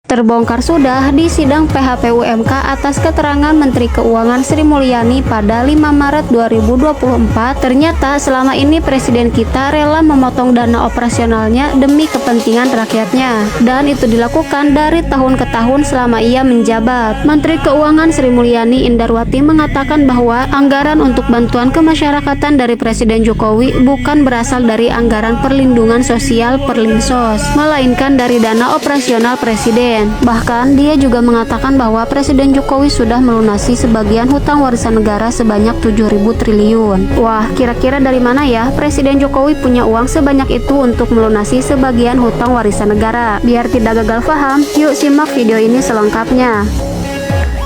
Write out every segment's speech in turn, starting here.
Terbongkar sudah di sidang PHPUMK atas keterangan Menteri Keuangan Sri Mulyani pada 5 Maret 2024. Ternyata selama ini Presiden kita rela memotong dana operasionalnya demi kepentingan rakyatnya. Dan itu dilakukan dari tahun ke tahun selama ia menjabat. Menteri Keuangan Sri Mulyani Indarwati mengatakan bahwa anggaran untuk bantuan kemasyarakatan dari Presiden Jokowi bukan berasal dari anggaran perlindungan sosial Perlinsos, melainkan dari dana operasional Presiden. Bahkan dia juga mengatakan bahwa Presiden Jokowi sudah melunasi sebagian hutang warisan negara sebanyak 7.000 triliun. Wah, kira-kira dari mana ya Presiden Jokowi punya uang sebanyak itu untuk melunasi sebagian hutang warisan negara? Biar tidak gagal paham, yuk simak video ini selengkapnya.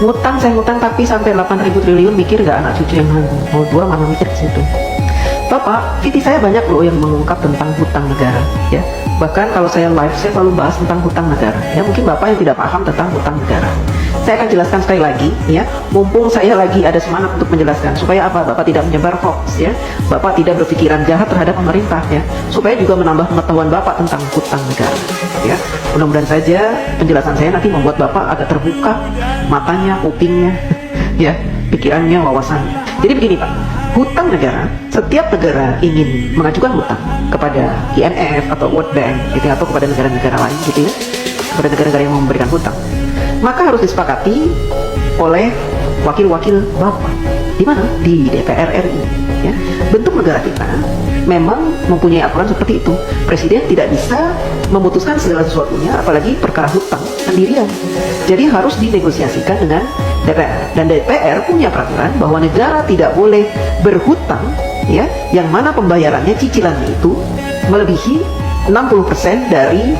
Ngutang, saya ngutang tapi sampai 8.000 triliun, mikir gak anak cucu yang nanggung? Mau dua mana mikir ke situ. Bapak, VT saya banyak loh yang mengungkap tentang hutang negara, ya. Bahkan kalau saya live, saya selalu bahas tentang hutang negara. Ya, mungkin Bapak yang tidak paham tentang hutang negara, saya akan jelaskan sekali lagi, ya. Mumpung saya lagi ada semangat untuk menjelaskan, supaya apa? Bapak tidak menyebar hoax, ya. Bapak tidak berpikiran jahat terhadap pemerintah, ya. Supaya juga menambah pengetahuan Bapak tentang hutang negara, ya. Mudah-mudahan saja penjelasan saya nanti membuat Bapak agak terbuka matanya, kupingnya, ya, pikirannya, wawasannya. Jadi begini, Pak. Hutang negara, setiap negara ingin mengajukan hutang kepada IMF atau World Bank gitu, atau kepada negara-negara lain gitu ya, kepada negara-negara yang memberikan hutang, maka harus disepakati oleh wakil-wakil Bapak. Di mana? Di DPR RI, ya. Bentuk negara kita memang mempunyai aturan seperti itu. Presiden tidak bisa memutuskan segala sesuatunya, apalagi perkara hutang sendirian. Jadi harus dinegosiasikan dengan DPR, dan DPR punya peraturan bahwa negara tidak boleh berhutang, ya, yang mana pembayarannya, cicilannya itu melebihi 60% dari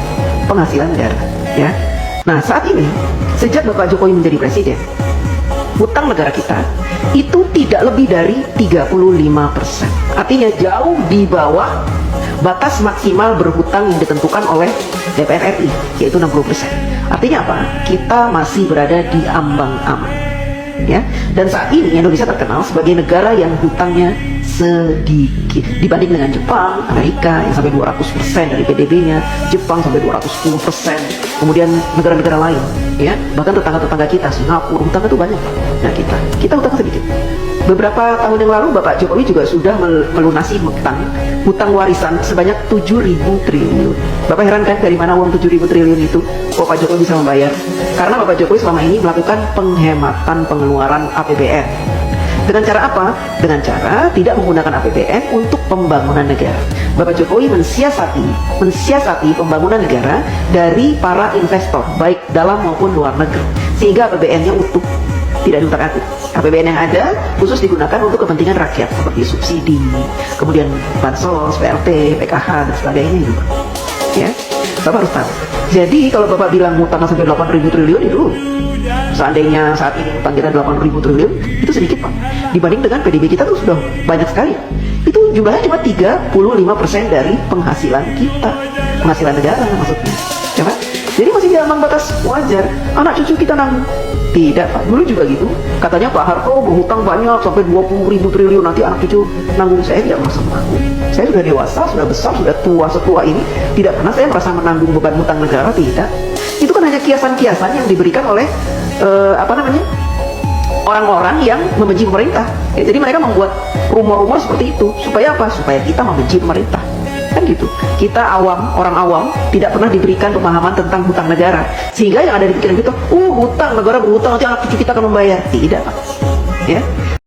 penghasilan negara, ya. Nah, saat ini sejak Bapak Jokowi menjadi presiden, hutang negara kita itu tidak lebih dari 35%. Artinya jauh di bawah batas maksimal berhutang yang ditentukan oleh DPR RI, yaitu 60%. Artinya apa? Kita masih berada di ambang aman, ya. Dan saat ini Indonesia terkenal sebagai negara yang hutangnya sedikit dibanding dengan Jepang, Amerika yang sampai 200% dari PDB-nya, Jepang sampai 210%, kemudian negara-negara lain, ya, bahkan tetangga-tetangga kita, Singapura, hutang itu banyak. Nah, kita hutang sedikit. Beberapa tahun yang lalu Bapak Jokowi juga sudah melunasi hutang warisan sebanyak 7.000 triliun. Bapak heran kan dari mana uang 7.000 triliun itu kok Pak Jokowi bisa membayar? Karena Bapak Jokowi selama ini melakukan penghematan pengeluaran APBN. Dengan cara apa? Dengan cara tidak menggunakan APBN untuk pembangunan negara. Bapak Jokowi mensiasati pembangunan negara dari para investor, baik dalam maupun luar negeri, sehingga APBN-nya utuh, tidak diutak-atik. APBN yang ada khusus digunakan untuk kepentingan rakyat seperti subsidi, kemudian bansos, PLT, PKH dan sebagainya juga, ya. Bapak harus tahu. Jadi kalau Bapak bilang hutang sampai 8.000 triliun itu, seandainya saat ini hutang kita 8.000 triliun, itu sedikit, Pak. Dibanding dengan PDB kita tuh sudah banyak sekali. Itu jumlahnya cuma 35% dari penghasilan kita, penghasilan negara maksudnya, ya Pak. Jadi masih di ambang batas wajar. Anak cucu kita nanggung. Tidak, Pak. Dulu juga gitu. Katanya Pak Harto berhutang banyak sampai 20.000 triliun, nanti anak cucu nanggung. Saya tidak merasa menanggung. Saya sudah dewasa, sudah besar, sudah tua setua ini. Tidak pernah saya merasa menanggung beban hutang negara, tidak. Itu kan hanya kiasan-kiasan yang diberikan oleh orang-orang yang membenci pemerintah. Ya, jadi mereka membuat rumor-rumor seperti itu. Supaya apa? Supaya kita membenci pemerintah. Kan gitu. Kita awam, orang awam, tidak pernah diberikan pemahaman tentang hutang negara, sehingga yang ada di pikiran kita, hutang negara berhutang, nanti anak cucu kita akan membayar. Tidak, Pak, ya.